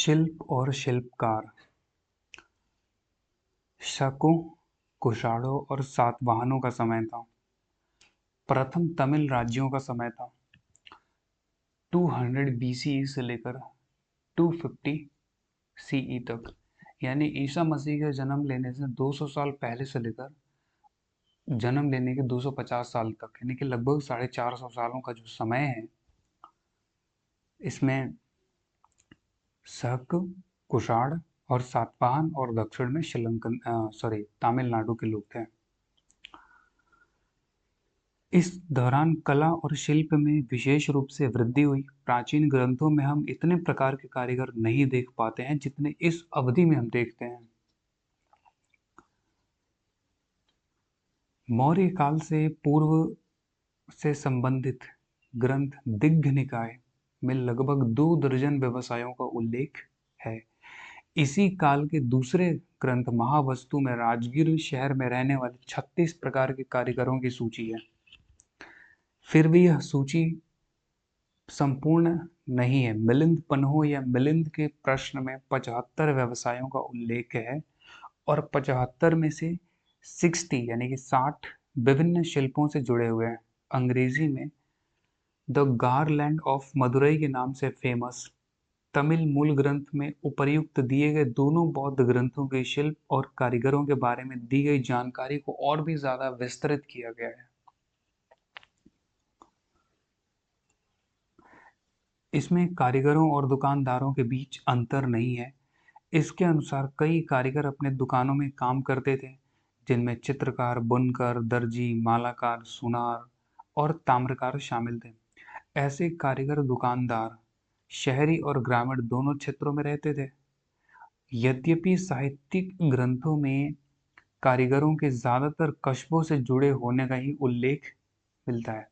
शिल्प और शिल्पकार शकों, कुषाणों और सातवाहनों का समय था। प्रथम तमिल राज्यों का समय था 200 बीसीई से लेकर 250 सीई तक, यानी ईसा मसीह के जन्म लेने से 200 साल पहले से लेकर जन्म लेने के 250 साल तक, यानी कि लगभग 450 सालों का जो समय है, इसमें शक, कुषाण और सातवाहन और दक्षिण में तमिलनाडु के लोग थे। इस दौरान कला और शिल्प में विशेष रूप से वृद्धि हुई। प्राचीन ग्रंथों में हम इतने प्रकार के कारीगर नहीं देख पाते हैं जितने इस अवधि में हम देखते हैं। मौर्य काल से पूर्व से संबंधित ग्रंथ दिग्घ निकाय में लगभग 2 दर्जन व्यवसायों का उल्लेख है। इसी काल के दूसरे ग्रंथ महावस्तु में राजगीर शहर में रहने वाले 36 प्रकार के कारीगरों की सूची है। फिर भी यह सूची संपूर्ण नहीं है। मिलिंद पन्हो या मिलिंद के प्रश्न में 75 व्यवसायों का उल्लेख है और 75 में से 60 यानी कि 60 विभिन्न शिल्पों से जुड़े हुए हैं। अंग्रेजी में द गारलैंड ऑफ मदुरई के नाम से फेमस तमिल मूल ग्रंथ में उपर्युक्त दिए गए दोनों बौद्ध ग्रंथों के शिल्प और कारीगरों के बारे में दी गई जानकारी को और भी ज्यादा विस्तृत किया गया है। इसमें कारीगरों और दुकानदारों के बीच अंतर नहीं है। इसके अनुसार कई कारीगर अपने दुकानों में काम करते थे, जिनमें चित्रकार, बुनकर, दर्जी, मालाकार, सुनार और ताम्रकार शामिल थे। ऐसे कारीगर दुकानदार शहरी और ग्रामीण दोनों क्षेत्रों में रहते थे। यद्यपि साहित्यिक ग्रंथों में कारीगरों के ज्यादातर कस्बों से जुड़े होने का ही उल्लेख मिलता है,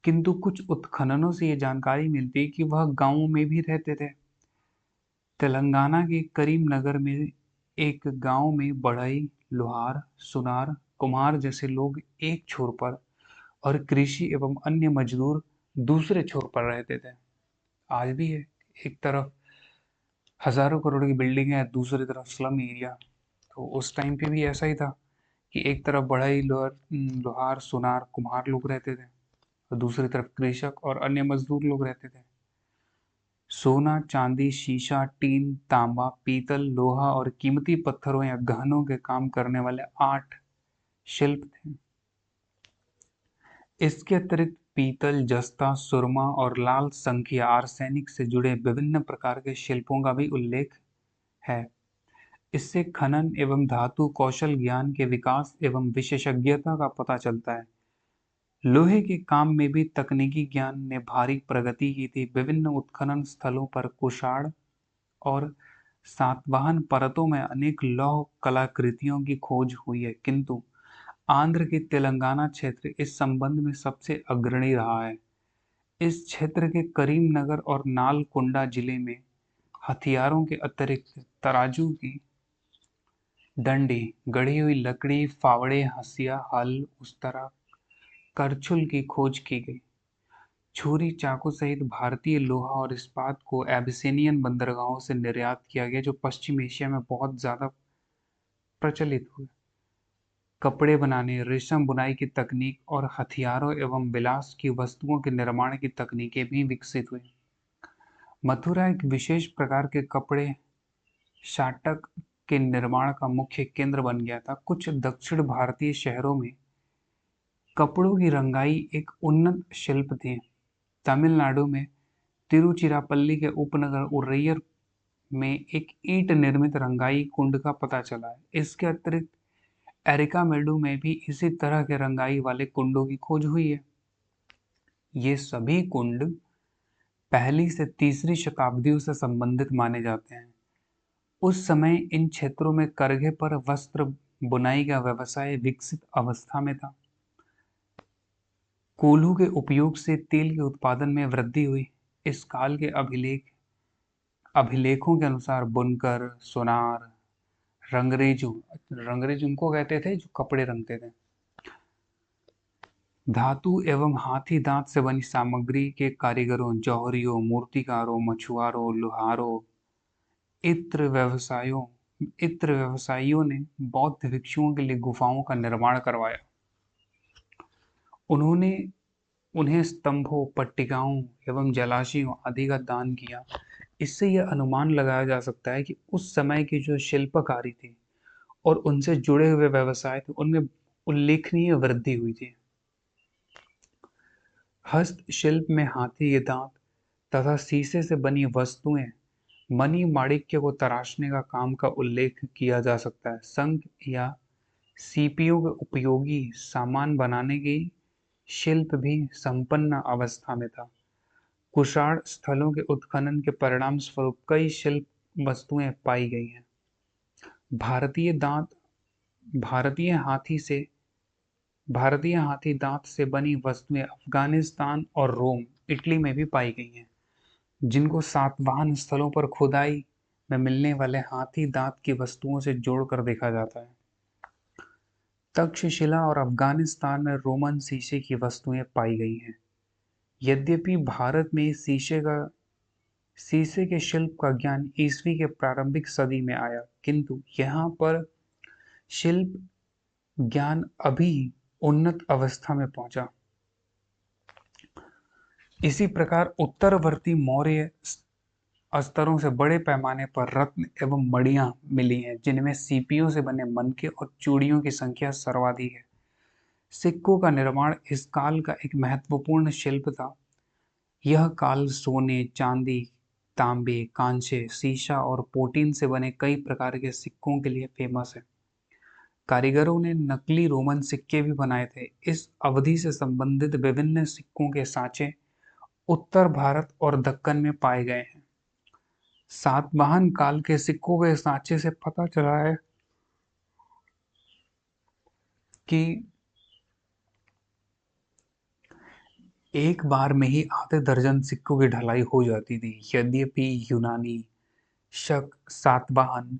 किंतु कुछ उत्खननों से ये जानकारी मिलती है कि वह गांवों में भी रहते थे। तेलंगाना के करीमनगर में एक गांव में बढ़ई, लोहार, सुनार, कुम्हार जैसे लोग एक छोर पर और कृषि एवं अन्य मजदूर दूसरे छोर पर रहते थे। आज भी है, एक तरफ हजारों करोड़ की बिल्डिंग है, दूसरी तरफ स्लम एरिया। तो उस टाइम पे भी ऐसा ही था कि एक तरफ बढ़ई, लोहार, सुनार, कुम्हार लोग रहते थे और दूसरी तरफ कृषक और अन्य मजदूर लोग रहते थे। सोना, चांदी, शीशा, टीन, तांबा, पीतल, लोहा और कीमती पत्थरों या गहनों के काम करने वाले 8 शिल्प थे। इसके अतिरिक्त पीतल, जस्ता, सुरमा और लाल संखिया आर्सेनिक से जुड़े विभिन्न प्रकार के शिल्पों का भी उल्लेख है। इससे खनन एवं धातु कौशल ज्ञान के विकास एवं विशेषज्ञता का पता चलता है। लोहे के काम में भी तकनीकी ज्ञान ने भारी प्रगति की थी। विभिन्न उत्खनन स्थलों पर कुषाण और सातवाहन परतों में अनेक लौह कलाकृतियों की खोज हुई है, किंतु आंध्र के तेलंगाना क्षेत्र इस संबंध में सबसे अग्रणी रहा है। इस क्षेत्र के करीमनगर और नालकुंडा जिले में हथियारों के अतिरिक्त तराजू की डंडी, गढ़ी हुई लकड़ी, फावड़े, हंसिया, हल, उस्तरा, करछुल की खोज की गई। छुरी, चाकू सहित भारतीय लोहा और इस्पात को एबिसिनियन बंदरगाहों से निर्यात किया गया, जो पश्चिम एशिया में बहुत ज्यादा प्रचलित हुए। कपड़े बनाने, रेशम बुनाई की तकनीक और हथियारों एवं विलास की वस्तुओं के निर्माण की तकनीकें भी विकसित हुई। मथुरा एक विशेष प्रकार के कपड़े शाटक के निर्माण का मुख्य केंद्र बन गया था। कुछ दक्षिण भारतीय शहरों में कपड़ों की रंगाई एक उन्नत शिल्प थी। तमिलनाडु में तिरुचिरापल्ली के उपनगर उरैयर में एक ईंट निर्मित रंगाई कुंड का पता चला है। इसके अतिरिक्त एरिकामेडु में भी इसी तरह के रंगाई वाले कुंडों की खोज हुई है। ये सभी कुंड पहली से तीसरी शताब्दियों से संबंधित माने जाते हैं। उस समय इन क्षेत्रों में करघे पर वस्त्र बुनाई का व्यवसाय विकसित अवस्था में था। कोल्हू के उपयोग से तेल के उत्पादन में वृद्धि हुई। इस काल के अभिलेखों के अनुसार बुनकर, सोनार, रंगरेज उनको कहते थे जो कपड़े रंगते थे, धातु एवं हाथी दांत से बनी सामग्री के कारीगरों, जौहरियों, मूर्तिकारों, मछुआरों, लोहारों इत्र व्यवसायियों ने बौद्ध भिक्षुओं के लिए गुफाओं का निर्माण करवाया। उन्होंने उन्हें स्तंभों, पट्टिकाओं एवं जलाशयों आदि का दान किया। इससे यह अनुमान लगाया जा सकता है कि उस समय की जो शिल्पकारी थी और उनसे जुड़े हुए व्यवसाय थे, उनमें उल्लेखनीय वृद्धि हुई थी। हस्तशिल्प में हाथी के दांत तथा शीशे से बनी वस्तुएं, मणि माणिक्य को तराशने का काम का उल्लेख किया जा सकता है। शंख या सीपियों के उपयोगी सामान बनाने की शिल्प भी संपन्न अवस्था में था। कुषाण स्थलों के उत्खनन के परिणाम स्वरूप कई शिल्प वस्तुएं पाई गई हैं। भारतीय दांत भारतीय हाथी से भारतीय हाथी दांत से बनी वस्तुएं अफगानिस्तान और रोम, इटली में भी पाई गई हैं, जिनको सातवाहन स्थलों पर खुदाई में मिलने वाले हाथी दांत की वस्तुओं से जोड़कर देखा जाता है। तक्षशिला और अफगानिस्तान में रोमन शीशे की वस्तुएं पाई गई हैं। यद्यपि भारत में शीशे के शिल्प का ज्ञान ईसवी के प्रारंभिक सदी में आया, किंतु यहाँ पर शिल्प ज्ञान अभी उन्नत अवस्था में पहुंचा। इसी प्रकार उत्तरवर्ती मौर्य स्तरों से बड़े पैमाने पर रत्न एवं मणियां मिली हैं, जिनमें सीपियों से बने मनके और चूड़ियों की संख्या सर्वाधिक है। सिक्कों का निर्माण इस काल का एक महत्वपूर्ण शिल्प था। यह काल सोने, चांदी, तांबे, कांसे, सीसा और पोटीन से बने कई प्रकार के सिक्कों के लिए फेमस है। कारीगरों ने नकली रोमन सिक्के भी बनाए थे। इस अवधि से संबंधित विभिन्न सिक्कों के सांचे उत्तर भारत और दक्कन में पाए गए हैं। सातवाहन काल के सिक्कों के सांचे से पता चला है कि एक बार में ही आधे दर्जन सिक्कों की ढलाई हो जाती थी। यद्यपि यूनानी, शक, सातवाहन,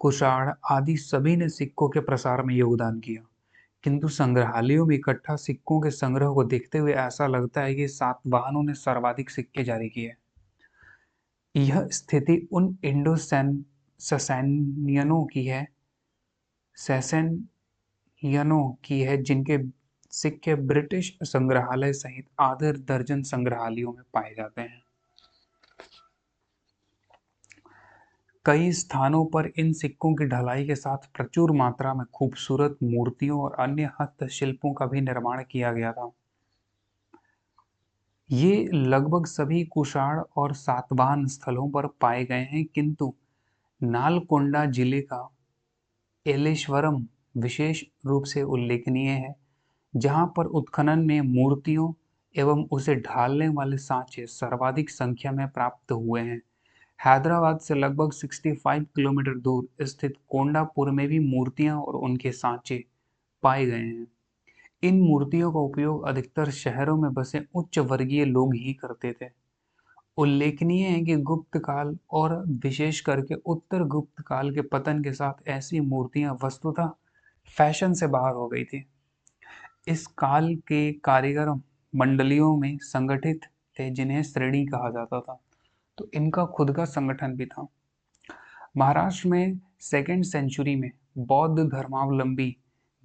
कुषाण आदि सभी ने सिक्कों के प्रसार में योगदान किया, किंतु संग्रहालयों में इकट्ठा सिक्कों के संग्रह को देखते हुए ऐसा लगता है कि सातवाहनों ने सर्वाधिक सिक्के जारी किए। यह स्थिति उन इंडो ससैनियनों की है सैसेनियनों की है जिनके सिक्के ब्रिटिश संग्रहालय सहित आधे दर्जन संग्रहालयों में पाए जाते हैं। कई स्थानों पर इन सिक्कों की ढलाई के साथ प्रचुर मात्रा में खूबसूरत मूर्तियों और अन्य हस्तशिल्पों का भी निर्माण किया गया था। ये लगभग सभी कुषाण और सातवाहन स्थलों पर पाए गए हैं, किंतु नालकोंडा जिले का एलेश्वरम विशेष रूप से उल्लेखनीय है, जहां पर उत्खनन में मूर्तियों एवं उसे ढालने वाले सांचे सर्वाधिक संख्या में प्राप्त हुए हैं। हैदराबाद से लगभग 65 किलोमीटर दूर स्थित कोंडापुर में भी मूर्तियां और उनके सांचे पाए गए हैं। इन मूर्तियों का उपयोग अधिकतर शहरों में बसे उच्च वर्गीय लोग ही करते थे। उल्लेखनीय है कि गुप्त काल और विशेष करके उत्तर गुप्त काल के पतन के साथ ऐसी मूर्तियां वस्तुतः फैशन से बाहर हो गई थी। इस काल के कारीगर मंडलियों में संगठित थे, जिन्हें श्रेणी कहा जाता था, तो इनका खुद का संगठन भी था। महाराष्ट्र में सेकेंड सेंचुरी में बौद्ध धर्मावलंबी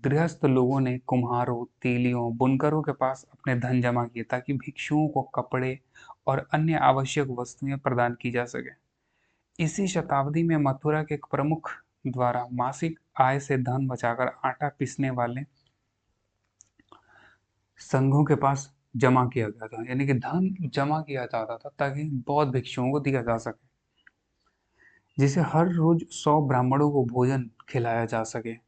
गृहस्थ लोगों ने कुम्हारों, तेलियों, बुनकरों के पास अपने धन जमा किए ताकि भिक्षुओं को कपड़े और अन्य आवश्यक वस्तुएं प्रदान की जा सके। इसी शताब्दी में मथुरा के एक प्रमुख द्वारा मासिक आय से धन बचाकर आटा पीसने वाले संघों के पास जमा किया गया था, यानी कि धन जमा किया जाता था ताकि बौद्ध भिक्षुओं को दिया जा सके, जिसे हर रोज 100 ब्राह्मणों को भोजन खिलाया जा सके।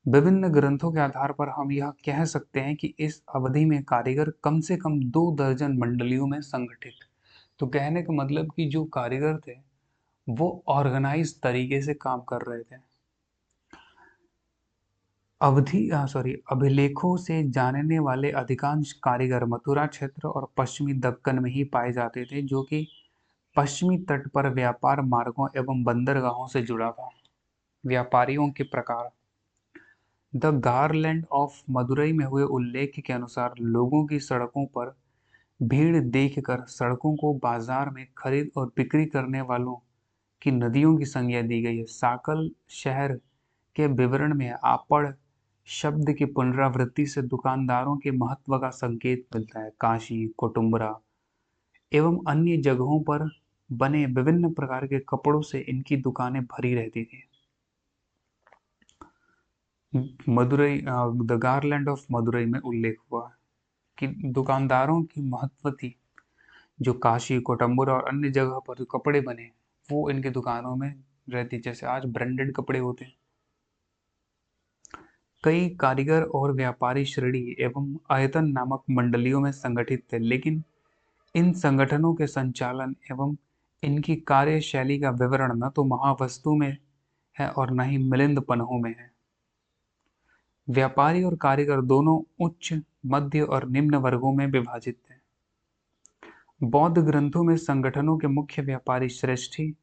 विभिन्न ग्रंथों के आधार पर हम यह कह सकते हैं कि इस अवधि में कारीगर कम से कम 2 दर्जन मंडलियों में संगठित। तो कहने का मतलब कि जो कारीगर थे वो ऑर्गेनाइज तरीके से काम कर रहे थे। अभिलेखों से जानने वाले अधिकांश कारीगर मथुरा क्षेत्र और पश्चिमी दक्कन में ही पाए जाते थे, जो कि पश्चिमी तट पर व्यापार मार्गों एवं बंदरगाहों से जुड़ा था। व्यापारियों के प्रकार। द गारलैंड ऑफ मदुरई में हुए उल्लेख के अनुसार लोगों की सड़कों पर भीड़ देखकर सड़कों को बाजार में खरीद और बिक्री करने वालों की नदियों की संज्ञा दी गई है। साकल शहर के विवरण में आपड़ शब्द की पुनरावृत्ति से दुकानदारों के महत्व का संकेत मिलता है। काशी, कुटुम्बरा एवं अन्य जगहों पर बने विभिन्न प्रकार के कपड़ों से इनकी दुकानें भरी रहती थी। Madurai, the garland of Madurai में उल्लेख हुआ कि दुकानदारों की महत्व थी, जो काशी, कोटम्बुरा और अन्य जगह पर जो कपड़े बने वो इनकी दुकानों में रहती, जैसे आज ब्रांडेड कपड़े होते हैं। कई कारीगर और व्यापारी श्रेणी एवं आयतन नामक मंडलियों में संगठित थे, लेकिन इन संगठनों के संचालन एवं इनकी कार्यशैली का विवरण न तो महावस्तु में है और न ही मिलिंद पन्हों में है। व्यापारी और कारीगर दोनों उच्च, मध्य और निम्न वर्गों में विभाजित थे। बौद्ध ग्रंथों में संगठनों के मुख्य व्यापारी श्रेष्ठी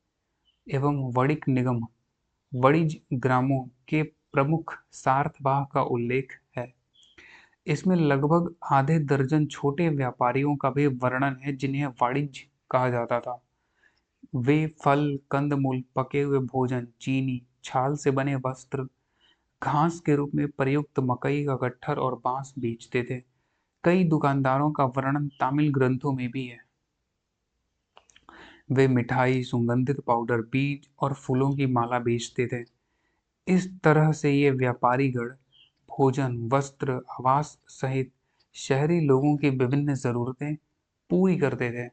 एवं वणिक निगम, वणिज ग्रामों के प्रमुख सार्थवाह का उल्लेख है। इसमें लगभग आधे दर्जन छोटे व्यापारियों का भी वर्णन है, जिन्हें वाणिज्य कहा जाता था। वे फल, कंदमूल, पके हुए भोजन, चीनी, छाल से बने वस्त्र, घास के रूप में प्रयुक्त मकई का गट्ठर और बांस बेचते थे। कई दुकानदारों का वर्णन तमिल ग्रंथों में भी है। वे मिठाई, सुगंधित पाउडर, बीज और फूलों की माला बेचते थे। इस तरह से ये व्यापारीगण भोजन, वस्त्र, आवास सहित शहरी लोगों की विभिन्न जरूरतें पूरी करते थे।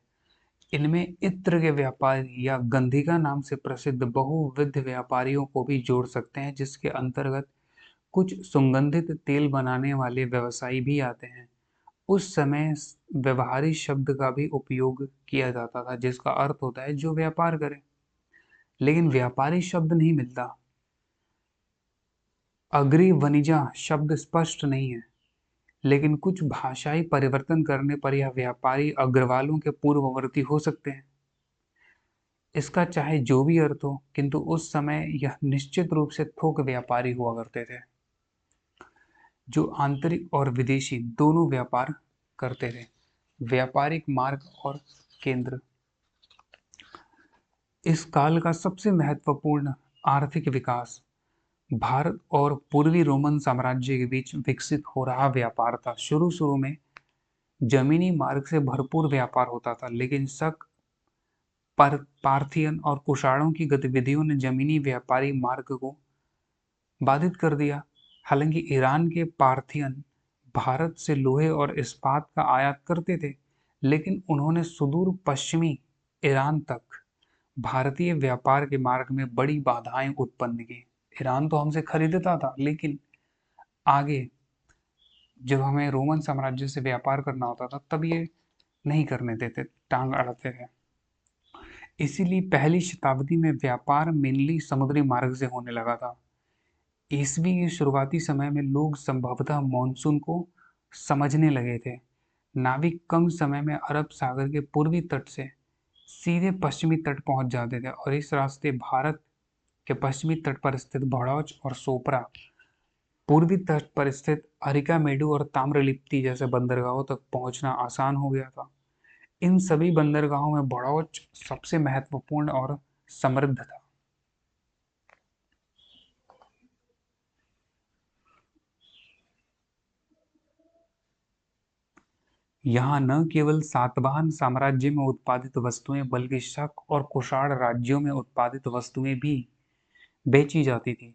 इनमें इत्र के व्यापारी या गंधिका नाम से प्रसिद्ध बहुविध व्यापारियों को भी जोड़ सकते हैं, जिसके अंतर्गत कुछ सुगंधित तेल बनाने वाले व्यवसायी भी आते हैं। उस समय व्यवहारी शब्द का भी उपयोग किया जाता था, जिसका अर्थ होता है जो व्यापार करे, लेकिन व्यापारी शब्द नहीं मिलता। अग्री वनिजा शब्द स्पष्ट नहीं है, लेकिन कुछ भाषाई परिवर्तन करने पर यह व्यापारी अग्रवालों के पूर्ववर्ती हो सकते हैं। इसका चाहे जो भी अर्थ हो, किंतु उस समय यह निश्चित रूप से थोक व्यापारी हुआ करते थे, जो आंतरिक और विदेशी दोनों व्यापार करते थे। व्यापारिक मार्ग और केंद्र। इस काल का सबसे महत्वपूर्ण आर्थिक विकास भारत और पूर्वी रोमन साम्राज्य के बीच विकसित हो रहा व्यापार था। शुरू शुरू में जमीनी मार्ग से भरपूर व्यापार होता था, लेकिन शक, पार्थियन और कुषाणों की गतिविधियों ने जमीनी व्यापारी मार्ग को बाधित कर दिया। हालांकि ईरान के पार्थियन भारत से लोहे और इस्पात का आयात करते थे, लेकिन उन्होंने सुदूर पश्चिमी ईरान तक भारतीय व्यापार के मार्ग में बड़ी बाधाएं उत्पन्न की। ईरान तो हमसे खरीदता था, लेकिन आगे जब हमें रोमन साम्राज्य से व्यापार करना होता था तब ये नहीं करने देते, टांग अड़ाते थे। इसीलिए पहली शताब्दी में व्यापार मेनली समुद्री मार्ग से होने लगा था। ईसवी के शुरुआती समय में लोग संभवतः मॉनसून को समझने लगे थे। नाविक कम समय में अरब सागर के पूर्वी तट से सीधे पश्चिमी तट पहुंच जाते थे और इस रास्ते भारत के पश्चिमी तट पर स्थित भड़ौच और सोपरा, पूर्वी तट पर स्थित अरिकामेडु और ताम्रलिप्ति जैसे बंदरगाहों तक पहुंचना आसान हो गया था। इन सभी बंदरगाहों में भड़ौच सबसे महत्वपूर्ण और समृद्ध था। यहाँ न केवल सातवाहन साम्राज्य में उत्पादित वस्तुएं बल्कि शक और कुषाण राज्यों में उत्पादित वस्तुएं भी बेची जाती थी।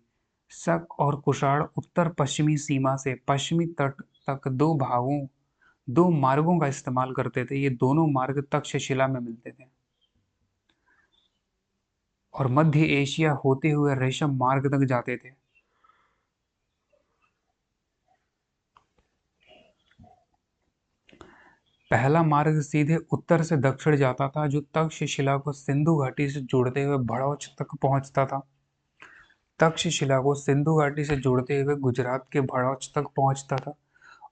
शक और कुषाण उत्तर पश्चिमी सीमा से पश्चिमी तट तक दो मार्गों का इस्तेमाल करते थे। ये दोनों मार्ग तक्षशिला में मिलते थे और मध्य एशिया होते हुए रेशम मार्ग तक जाते थे। पहला मार्ग सीधे उत्तर से दक्षिण जाता था, जो तक्षशिला को सिंधु घाटी से जोड़ते हुए भड़ौच तक पहुंचता था। तक्षशिला को सिंधु घाटी से जोड़ते हुए गुजरात के भड़ौच तक पहुंचता था।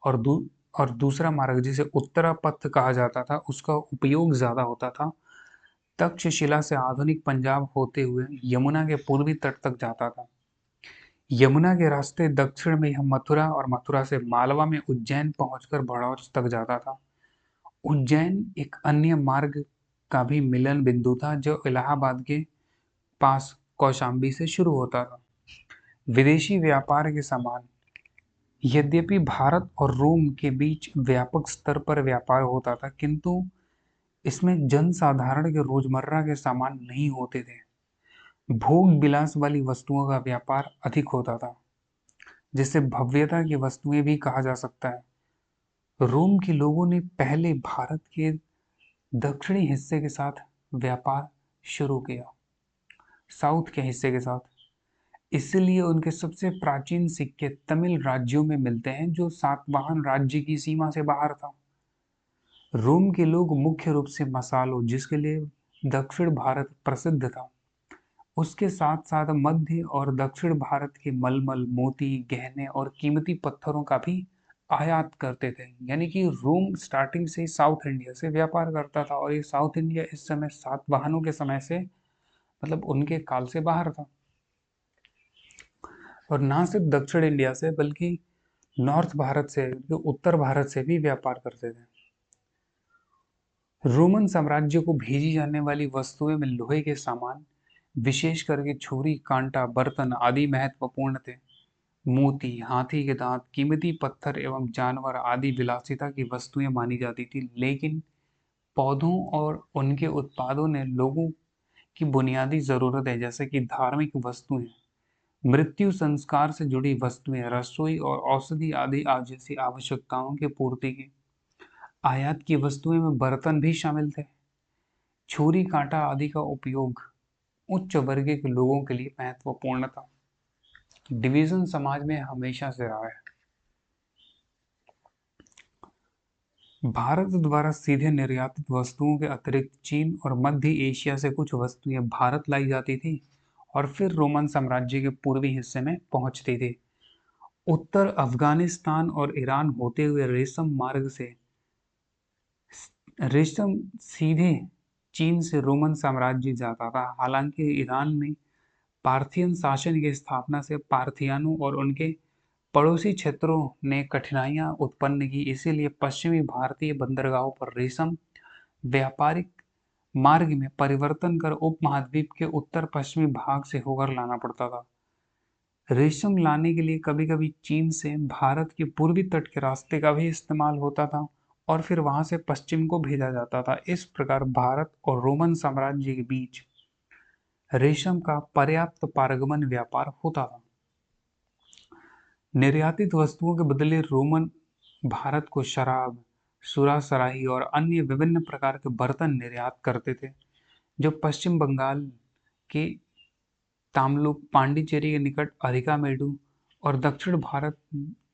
और दूसरा मार्ग, जिसे उत्तरा पथ कहा जाता था, उसका उपयोग ज्यादा होता था। तक्षशिला से आधुनिक पंजाब होते हुए यमुना के पूर्वी तट तक जाता था। यमुना के रास्ते दक्षिण में यह मथुरा और मथुरा से मालवा में उज्जैन पहुंचकर भड़ौच तक जाता था। उज्जैन एक अन्य मार्ग का भी मिलन बिंदु था, जो इलाहाबाद के पास कौशाम्बी से शुरू होता था। विदेशी व्यापार के समान यद्यपि भारत और रोम के बीच व्यापक स्तर पर व्यापार होता था, किंतु इसमें जनसाधारण के रोजमर्रा के सामान नहीं होते थे। भोग विलास वाली वस्तुओं का व्यापार अधिक होता था, जिसे भव्यता की वस्तुएं भी कहा जा सकता है। रोम के लोगों ने पहले भारत के दक्षिणी हिस्से के साथ व्यापार शुरू किया, साउथ के हिस्से के साथ। इसलिए उनके सबसे प्राचीन सिक्के तमिल राज्यों में मिलते हैं, जो सातवाहन राज्य की सीमा से बाहर था। रोम के लोग मुख्य रूप से मसालों, जिसके लिए दक्षिण भारत प्रसिद्ध था, उसके साथ साथ मध्य और दक्षिण भारत के मलमल, मोती, गहने और कीमती पत्थरों का भी आयात करते थे। यानी कि रोम स्टार्टिंग से साउथ इंडिया से व्यापार करता था, और ये साउथ इंडिया इस समय सातवाहनों के समय से, मतलब उनके काल से बाहर था। और ना सिर्फ दक्षिण इंडिया से, बल्कि नॉर्थ भारत से, उत्तर भारत से भी व्यापार करते थे। रोमन साम्राज्य को भेजी जाने वाली वस्तुएं में लोहे के सामान, विशेष करके छुरी, कांटा, बर्तन आदि महत्वपूर्ण थे। मोती, हाथी के दांत, कीमती पत्थर एवं जानवर आदि विलासिता की वस्तुएं मानी जाती थी। लेकिन पौधों और उनके उत्पादों ने लोगों की बुनियादी जरूरतें, जैसे कि धार्मिक वस्तुएं, मृत्यु संस्कार से जुड़ी वस्तुएं, रसोई और औषधि आदि जैसी आवश्यकताओं की पूर्ति की। आयात की वस्तुएं में बर्तन भी शामिल थे। छुरी, कांटा आदि का उपयोग उच्च वर्ग के लोगों के लिए महत्वपूर्ण था। डिवीजन समाज में हमेशा से रहा है। भारत द्वारा सीधे निर्यातित वस्तुओं के अतिरिक्त चीन और मध्य एशिया से कुछ वस्तुएं भारत लाई जाती थी और फिर रोमन साम्राज्य के पूर्वी हिस्से में पहुंचती थी। उत्तर अफगानिस्तान और ईरान होते हुए रेशम सीधे चीन से रोमन साम्राज्य जाता था। हालांकि ईरान में पार्थियन शासन की स्थापना से पार्थियानों और उनके पड़ोसी क्षेत्रों ने कठिनाइयां उत्पन्न की, इसीलिए पश्चिमी भारतीय बंदरगाहों पर रेशम व्यापारिक मार्ग में परिवर्तन कर उपमहाद्वीप के उत्तर पश्चिमी भाग से होकर लाना पड़ता था। रेशम लाने के लिए कभी कभी चीन से भारत के पूर्वी तट के रास्ते का भी इस्तेमाल होता था और फिर वहां से पश्चिम को भेजा जाता था। इस प्रकार भारत और रोमन साम्राज्य के बीच रेशम का पर्याप्त पारगमन व्यापार होता था। निर्यातित वस्तुओं के बदले रोमन भारत को शराब, सुरासराही और अन्य विभिन्न प्रकार के बर्तन निर्यात करते थे, जो पश्चिम बंगाल के तामलुक, पांडिचेरी के निकट अरिकामेडु और दक्षिण भारत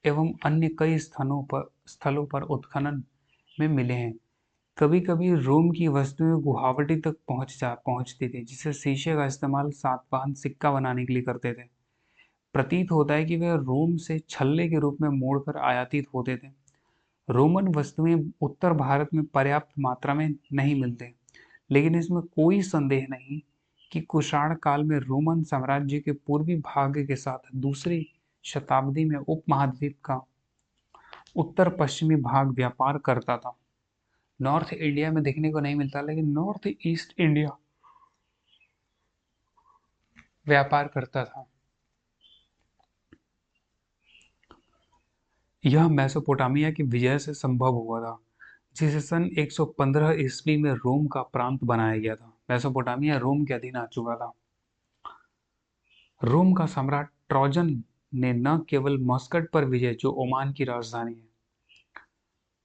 एवं अन्य कई स्थलों पर उत्खनन में मिले हैं। कभी कभी रोम की वस्तुएं गुवाहाटी तक पहुंचती थी, जिसे शीशे का इस्तेमाल सातवाहन सिक्का बनाने के लिए करते थे। प्रतीत होता है कि वे रोम से छल्ले के रूप में मोड़कर आयातित होते थे। रोमन वस्तुएं उत्तर भारत में पर्याप्त मात्रा में नहीं मिलते, लेकिन इसमें कोई संदेह नहीं कि कुषाण काल में रोमन साम्राज्य के पूर्वी भाग के साथ दूसरी शताब्दी में उपमहाद्वीप का उत्तर पश्चिमी भाग व्यापार करता था। नॉर्थ इंडिया में देखने को नहीं मिलता, लेकिन नॉर्थ ईस्ट इंडिया व्यापार करता था। यह मेसोपोटामिया की विजय से संभव हुआ था, जिसे सन 115 ईस्वी में रोम का प्रांत बनाया गया था। मेसोपोटामिया रोम के अधीन आ चुका था। रोम का सम्राट ट्रोजन ने न केवल मस्कट पर विजय, जो ओमान की राजधानी है,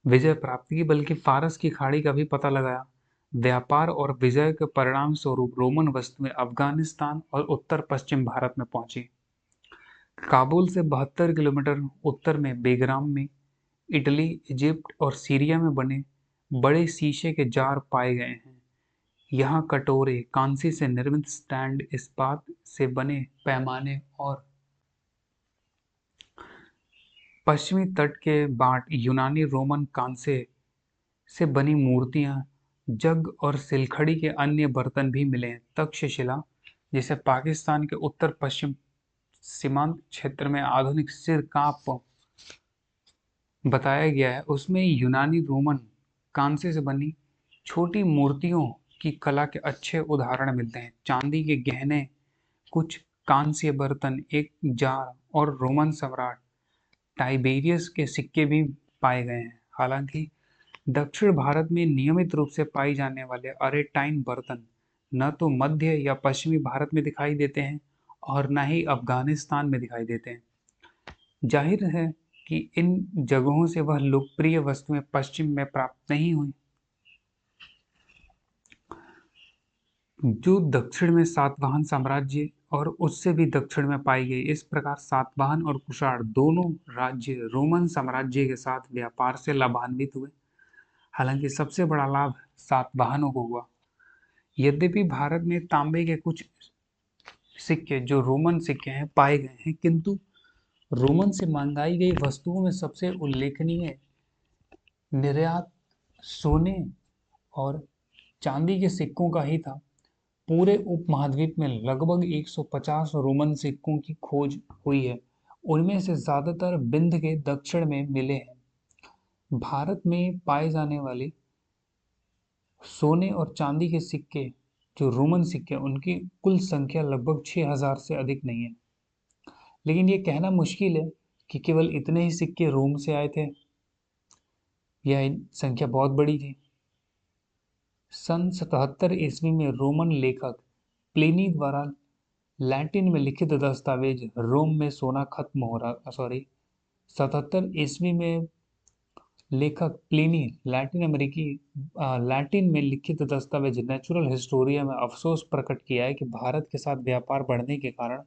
विजय प्राप्त की, बल्कि फारस की खाड़ी का भी पता लगाया। व्यापार और विजय के परिणाम स्वरूप रोमन वस्तुएं अफगानिस्तान और उत्तर पश्चिम भारत में पहुंची। काबुल से 72 किलोमीटर उत्तर में बेग्राम में इटली, इजिप्ट और सीरिया में बने बड़े शीशे के जार पाए गए हैं। यहाँ कटोरे, कांसी से निर्मित स्टैंड, इस्पात से बने पैमाने और पश्चिमी तट के बाट यूनानी रोमन कांसे से बनी मूर्तियां, जग और सिलखड़ी के अन्य बर्तन भी मिले हैं। तक्षशिला, जिसे पाकिस्तान के उत्तर पश्चिम सीमांत क्षेत्र में आधुनिक सिरकाप बताया गया है, उसमें यूनानी रोमन कांसे से बनी छोटी मूर्तियों की कला के अच्छे उदाहरण मिलते हैं। चांदी के गहने, कुछ कांस्य बर्तन, एक जार और रोमन सम्राट टाइबेरियस के सिक्के भी पाए गए हैं। हालांकि दक्षिण भारत में नियमित रूप से पाई जाने वाले अरेटाइन बर्तन न तो मध्य या पश्चिमी भारत में दिखाई देते हैं और न ही अफगानिस्तान में दिखाई देते हैं। जाहिर है कि इन जगहों से वह लोकप्रिय वस्तुएं पश्चिम में प्राप्त नहीं हुई। जो दक्षिण में सातवाहन साम्राज्य और उससे भी दक्षिण में पाई गई। इस प्रकार सातवाहन और कुषाण दोनों राज्य रोमन साम्राज्य के साथ व्यापार से लाभान्वित हुए। हालांकि सबसे बड़ा लाभ सातवाहनों को हुआ। यद्यपि भारत में तांबे के कुछ सिक्के जो रोमन सिक्के हैं पाए गए हैं, किंतु रोमन से मंगाई गई वस्तुओं में सबसे उल्लेखनीय निर्यात सोने और चांदी के सिक्कों का ही था। पूरे उपमहाद्वीप में लगभग 150 रोमन सिक्कों की खोज हुई है। उनमें से ज्यादातर बिंद के दक्षिण में मिले हैं। भारत में पाए जाने वाले सोने और चांदी के सिक्के जो रोमन सिक्के, उनकी कुल संख्या लगभग 6000 से अधिक नहीं है। लेकिन ये कहना मुश्किल है कि केवल इतने ही सिक्के रोम से आए थे। यह संख्या बहुत बड़ी थी। सन 77 ईस्वी में रोमन लेखक प्लिनी द्वारा लैटिन में लिखित दस्तावेज रोम में सोना खत्म हो रहा 77 ईस्वी में लेखक प्लिनी लैटिन में लिखित दस्तावेज नेचुरल हिस्टोरिया में अफसोस प्रकट किया है कि भारत के साथ व्यापार बढ़ने के कारण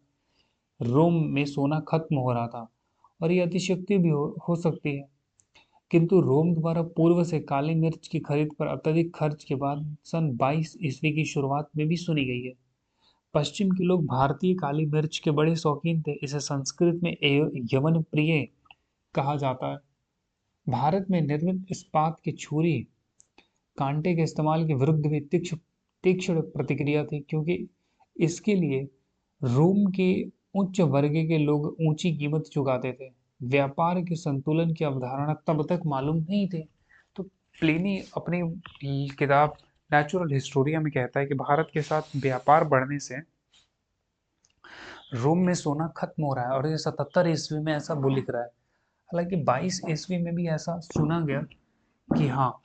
रोम में सोना खत्म हो रहा था और ये अतिशयोक्ति भी हो सकती है। किंतु रोम द्वारा पूर्व से काली मिर्च की खरीद पर अत्यधिक खर्च के बाद सन 22 ईस्वी की शुरुआत में भी सुनी गई है। पश्चिम के लोग भारतीय काली मिर्च के बड़े शौकीन थे। इसे संस्कृत में यवन प्रिय कहा जाता है। भारत में निर्मित इस्पात की छुरी कांटे के इस्तेमाल के विरुद्ध भी तीक्ष्ण प्रतिक्रिया थी, क्योंकि इसके लिए रोम के उच्च वर्ग के लोग ऊंची कीमत चुकाते थे। व्यापार के संतुलन की अवधारणा तब तक मालूम नहीं थी। तो प्लिनी अपनी किताब नेचुरल हिस्टोरिया में कहता है कि भारत के साथ व्यापार बढ़ने से रोम में सोना खत्म हो रहा है, और ये 77 ईस्वी में ऐसा वो लिख रहा है। हालांकि 22 ईस्वी में भी ऐसा सुना गया कि हाँ,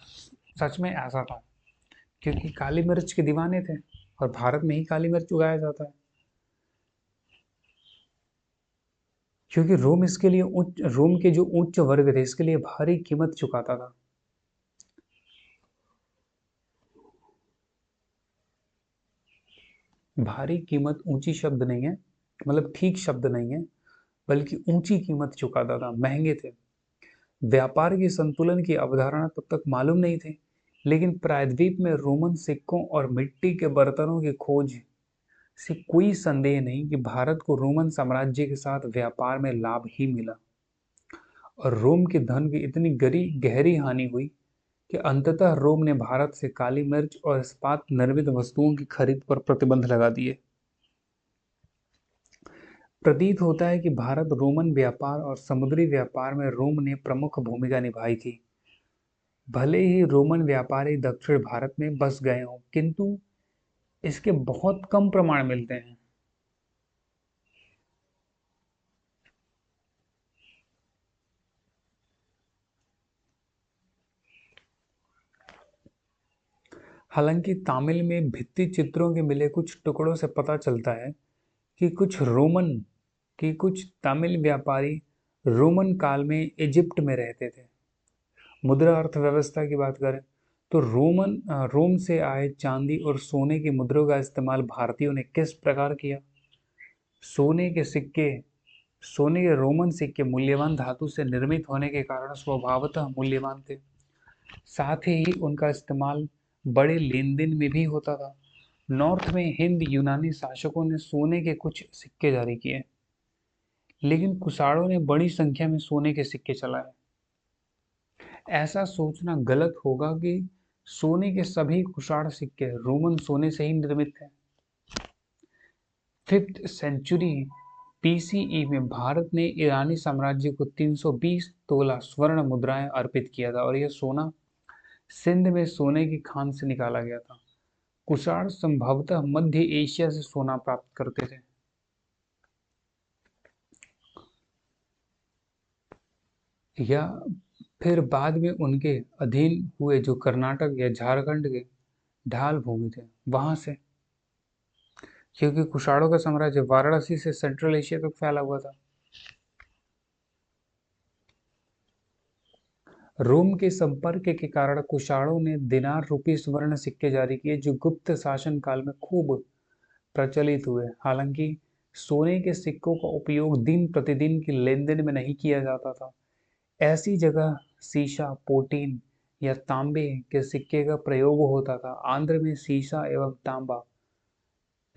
सच में ऐसा था, क्योंकि काली मिर्च के दीवाने थे और भारत में ही काली मिर्च उगाया जाता है। क्योंकि रोम के जो उच्च वर्ग थे इसके लिए भारी कीमत चुकाता था। भारी कीमत ऊंची शब्द नहीं है, मतलब ठीक शब्द नहीं है, बल्कि ऊंची कीमत चुकाता था, महंगे थे। व्यापार के संतुलन की अवधारणा तब तक मालूम नहीं थी। लेकिन प्रायद्वीप में रोमन सिक्कों और मिट्टी के बर्तनों की खोज से कोई संदेह नहीं कि भारत को रोमन साम्राज्य के साथ व्यापार में लाभ ही मिला, और रोम के धन की इतनी गहरी हानि हुई कि अंततः रोम ने भारत से काली मिर्च और इस्पात निर्मित वस्तुओं की खरीद पर प्रतिबंध लगा दिए। प्रतीत होता है कि भारत रोमन व्यापार और समुद्री व्यापार में रोम ने प्रमुख भूमिका निभाई थी। भले ही रोमन व्यापारी दक्षिण भारत में बस गए हों, किंतु इसके बहुत कम प्रमाण मिलते हैं। हालांकि तमिल में भित्ति चित्रों के मिले कुछ टुकड़ों से पता चलता है कि कुछ तमिल व्यापारी रोमन काल में इजिप्ट में रहते थे। मुद्रा अर्थव्यवस्था की बात करें तो रोम से आए चांदी और सोने की मुद्राओं का इस्तेमाल भारतीयों ने किस प्रकार किया। सोने के सिक्के सोने के रोमन सिक्के मूल्यवान धातु से निर्मित होने के कारण स्वभावतः मूल्यवान थे। साथ ही उनका इस्तेमाल बड़े लेन देन में भी होता था। नॉर्थ में हिंद यूनानी शासकों ने सोने के कुछ सिक्के जारी किए, लेकिन कुषाणों ने बड़ी संख्या में सोने के सिक्के चलाए। ऐसा सोचना गलत होगा कि सोने के सभी कुषाण सिक्के रोमन सोने से ही निर्मित थे। 5th सेंचुरी BCE में भारत ने ईरानी साम्राज्य को 320 तोला स्वर्ण मुद्राएं अर्पित किया था, और यह सोना सिंध में सोने की खान से निकाला गया था। कुषाण संभवतः मध्य एशिया से सोना प्राप्त करते थे। या फिर बाद में उनके अधीन हुए जो कर्नाटक या झारखंड के ढाल भूमि थे वहां से, क्योंकि कुषाणों का साम्राज्य वाराणसी से सेंट्रल एशिया तक फैला हुआ था। रोम के संपर्क के कारण कुषाणों ने दिनार रूपी स्वर्ण सिक्के जारी किए जो गुप्त शासन काल में खूब प्रचलित हुए। हालांकि सोने के सिक्कों का उपयोग दिन प्रतिदिन के लेन देन में नहीं किया जाता था। ऐसी जगह सीसा, पोटीन या तांबे के सिक्के का प्रयोग होता था। आंध्र में सीसा एवं तांबा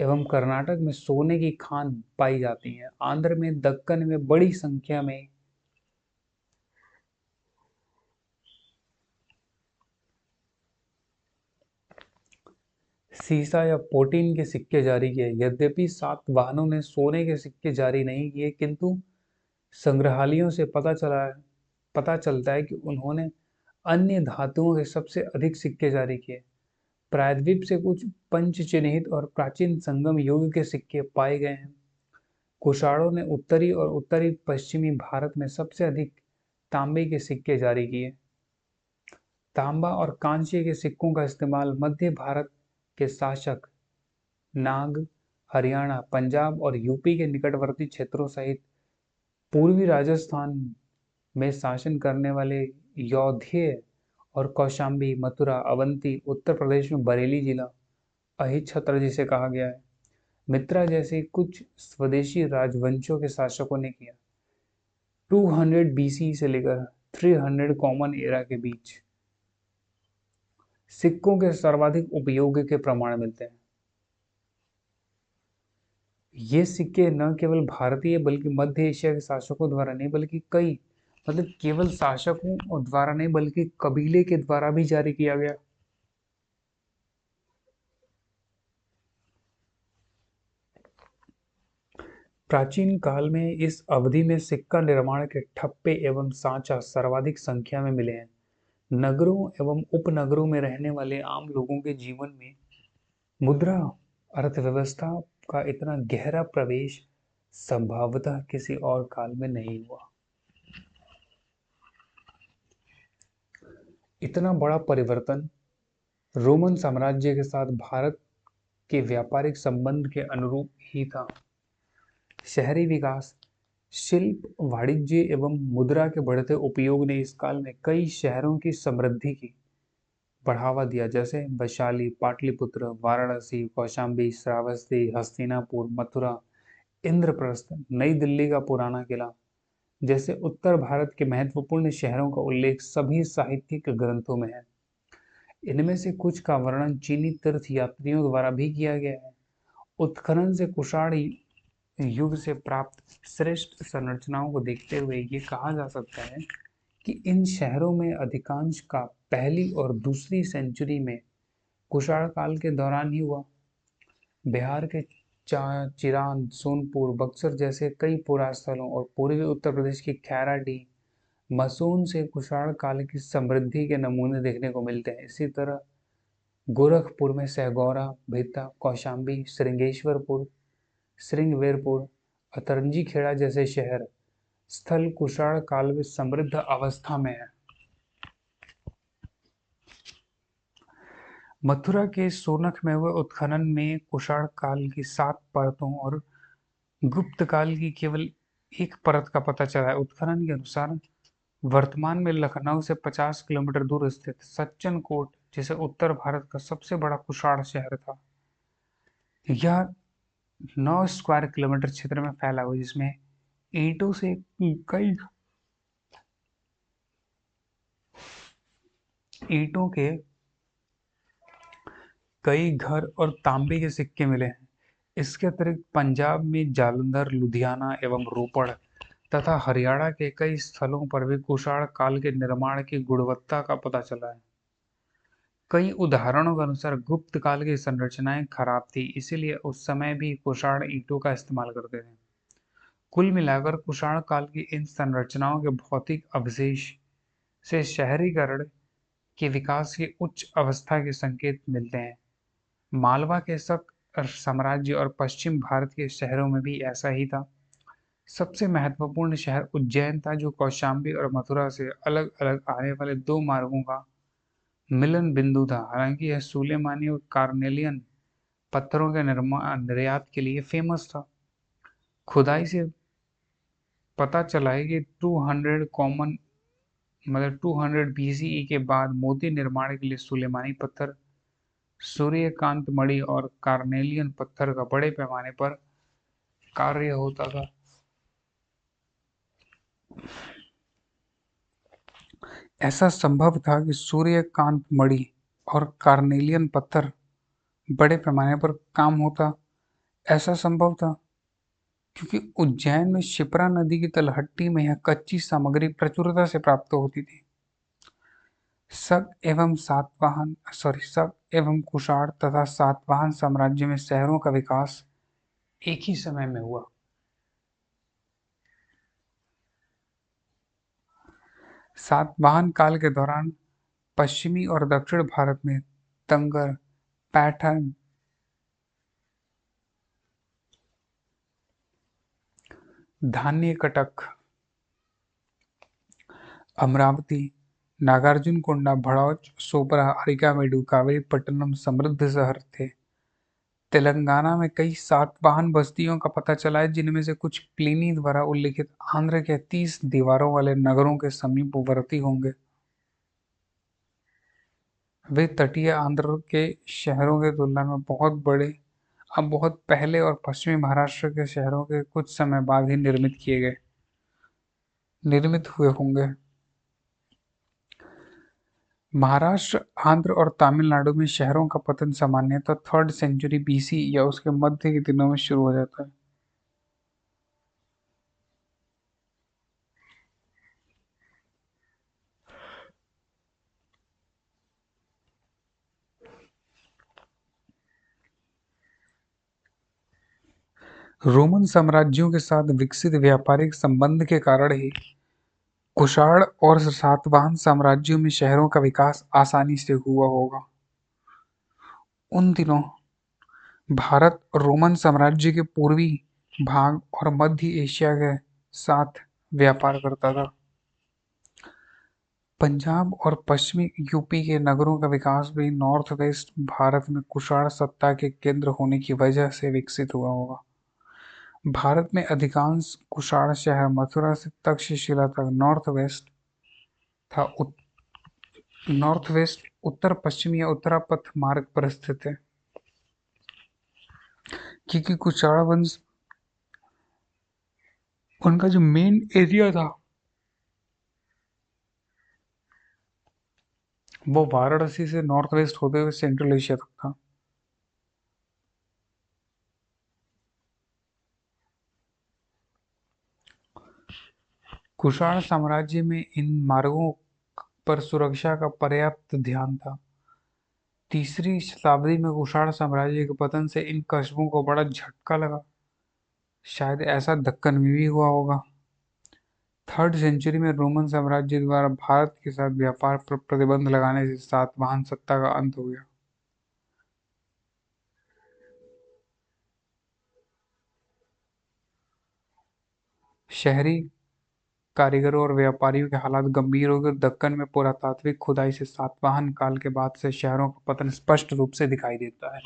एवं कर्नाटक में सोने की खान पाई जाती है। आंध्र में दक्कन में बड़ी संख्या में सीसा या पोटीन के सिक्के जारी किए। यद्यपि सातवाहनों ने सोने के सिक्के जारी नहीं किए, किंतु संग्रहालयों से पता चलता है कि उन्होंने अन्य धातुओं के सबसे अधिक सिक्के जारी किए। प्रायद्वीप से कुछ पंच चिन्हित और प्राचीन संगम युग के सिक्के पाए गए हैं। कुषाणों ने उत्तरी और उत्तरी पश्चिमी भारत में सबसे अधिक तांबे के सिक्के जारी किए। तांबा और कांस्य के सिक्कों का इस्तेमाल मध्य भारत के शासक नाग, हरियाणा, पंजाब और यूपी के निकटवर्ती क्षेत्रों सहित पूर्वी राजस्थान में शासन करने वाले यौधेय और कौशाम्बी, मथुरा, अवंती, उत्तर प्रदेश में बरेली जिला, अहिच्छत्र जिसे कहा गया है, मित्रा जैसे कुछ स्वदेशी राजवंशों के शासकों ने किया। 200 बीसी से लेकर 300 कॉमन एरा के बीच सिक्कों के सर्वाधिक उपयोग के प्रमाण मिलते हैं। ये सिक्के न केवल भारतीय बल्कि मध्य एशिया के शासकों द्वारा नहीं बल्कि कई मतलब केवल शासकों द्वारा नहीं बल्कि कबीले के द्वारा भी जारी किया गया। प्राचीन काल में इस अवधि में सिक्का निर्माण के ठप्पे एवं सांचा सर्वाधिक संख्या में मिले हैं। नगरों एवं उपनगरों में रहने वाले आम लोगों के जीवन में मुद्रा अर्थव्यवस्था का इतना गहरा प्रवेश संभवतः किसी और काल में नहीं हुआ। इतना बड़ा परिवर्तन रोमन साम्राज्य के साथ भारत के व्यापारिक संबंध के अनुरूप ही था। शहरी विकास, शिल्प, वाणिज्य एवं मुद्रा के बढ़ते उपयोग ने इस काल में कई शहरों की समृद्धि की बढ़ावा दिया, जैसे वैशाली, पाटलिपुत्र, वाराणसी, कौशाम्बी, श्रावस्ती, हस्तिनापुर, मथुरा, इंद्रप्रस्थ, नई दिल्ली का पुराना किला जैसे उत्तर भारत के महत्वपूर्ण शहरों का उल्लेख सभी साहित्यिक ग्रंथों में है। इनमें से कुछ का वर्णन चीनी तीर्थ यात्रियों द्वारा भी किया गया है। उत्खनन से कुषाण युग से प्राप्त श्रेष्ठ संरचनाओं को देखते हुए ये कहा जा सकता है कि इन शहरों में अधिकांश का पहली और दूसरी सेंचुरी में कुषाण काल के दौरान ही हुआ। बिहार के चिरांद, सोनपुर, बक्सर जैसे कई पुरास्थलों और पूर्वी उत्तर प्रदेश की खैराडीह, मसून से कुषाण काल की समृद्धि के नमूने देखने को मिलते हैं। इसी तरह गोरखपुर में सहगौरा, भित्ता, कौशाम्बी, श्रृंगेश्वरपुर, श्रृंगवेरपुर, अतरंजी खेड़ा जैसे शहर स्थल कुषाण काल में समृद्ध अवस्था में है। मथुरा के सोनक में हुए उत्खनन में कुषाण काल की 7 परतों और गुप्त काल की केवल एक परत का पता चला है। उत्खनन के अनुसार वर्तमान में लखनऊ से 50 किलोमीटर दूर स्थित सज्जन कोट, जिसे उत्तर भारत का सबसे बड़ा कुषाण शहर था, यह 9 स्क्वायर किलोमीटर क्षेत्र में फैला हुआ, जिसमें ईंटों से कई ईंटों के कई घर और तांबे के सिक्के मिले हैं। इसके अतिरिक्त पंजाब में जालंधर, लुधियाना एवं रोपड़ तथा हरियाणा के कई स्थलों पर भी कुषाण काल के निर्माण की गुणवत्ता का पता चला है। कई उदाहरणों के अनुसार गुप्त काल की संरचनाएं खराब थी, इसीलिए उस समय भी कुषाण ईंटों का इस्तेमाल करते थे। कुल मिलाकर कुषाण काल की इन संरचनाओं के भौतिक अवशेष से शहरीकरण के विकास की उच्च अवस्था के संकेत मिलते हैं। मालवा के शक साम्राज्य और पश्चिम भारत के शहरों में भी ऐसा ही था। सबसे महत्वपूर्ण शहर उज्जैन था, जो कौशाम्बी और मथुरा से अलग अलग आने वाले दो मार्गों का मिलन बिंदु था। हालांकि यह सुलेमानी और कार्नेलियन पत्थरों के निर्यात के लिए फेमस था। खुदाई से पता चला है कि 200 बीसीई के बाद मोती निर्माण के लिए सुलेमानी पत्थर, सूर्यकांत मणि और कार्नेलियन पत्थर का बड़े पैमाने पर कार्य होता था। ऐसा संभव था कि सूर्यकांत मणि और कार्नेलियन पत्थर बड़े पैमाने पर काम होता। ऐसा संभव था क्योंकि उज्जैन में शिप्रा नदी की तलहटी में यह कच्ची सामग्री प्रचुरता से प्राप्त होती थी। शक एवं कुषाण तथा सातवाहन साम्राज्य में शहरों का विकास एक ही समय में हुआ। सातवाहन काल के दौरान पश्चिमी और दक्षिण भारत में तंगर, पैठन, धान्य कटक, अमरावती, नागार्जुनकोंडा, भड़ौच, सोपरा, अरिकामेडु, कावेरीपट्टनम समृद्ध शहर थे। तेलंगाना में कई सातवाहन बस्तियों का पता चला है, जिनमें से कुछ प्लिनी द्वारा उल्लिखित आंध्र के 30 दीवारों वाले नगरों के समीपवर्ती होंगे। वे तटीय आंध्र के शहरों की तुलना में बहुत बड़े, अब बहुत पहले और पश्चिमी महाराष्ट्र के शहरों के कुछ समय बाद ही निर्मित हुए होंगे। महाराष्ट्र, आंध्र और तमिलनाडु में शहरों का पतन सामान्यतः 3rd सेंचुरी बीसी या उसके मध्य के दिनों में शुरू हो जाता है। रोमन साम्राज्यों के साथ विकसित व्यापारिक संबंध के कारण ही कुषाण और सातवाहन साम्राज्यों में शहरों का विकास आसानी से हुआ होगा। उन दिनों भारत रोमन साम्राज्य के पूर्वी भाग और मध्य एशिया के साथ व्यापार करता था। पंजाब और पश्चिमी यूपी के नगरों का विकास भी नॉर्थ वेस्ट भारत में कुषाण सत्ता के केंद्र होने की वजह से विकसित हुआ होगा। भारत में अधिकांश कुषाण शहर मथुरा से तक्षशिला तक था। नॉर्थ वेस्ट उत्तर पश्चिम या उत्तरापथ मार्ग पर स्थित है, क्योंकि कुषाण वंश उनका जो मेन एरिया था वो वाराणसी से नॉर्थ वेस्ट होते हुए सेंट्रल एशिया तक था। कुषाण साम्राज्य में इन मार्गों पर सुरक्षा का पर्याप्त ध्यान था। 3री शताब्दी में कुषाण साम्राज्य के पतन से इन कस्बों को बड़ा झटका लगा। शायद ऐसा दक्कन में भी हुआ होगा। 3rd सेंचुरी में रोमन साम्राज्य द्वारा भारत के साथ व्यापार पर प्रतिबंध लगाने से सातवाहन सत्ता का अंत हो गया। शहरी कारीगरों और व्यापारियों के हालात गंभीर हो गए। दक्कन में पुरातात्विक खुदाई से सातवाहन काल के बाद से शहरों का पतन स्पष्ट रूप से दिखाई देता है।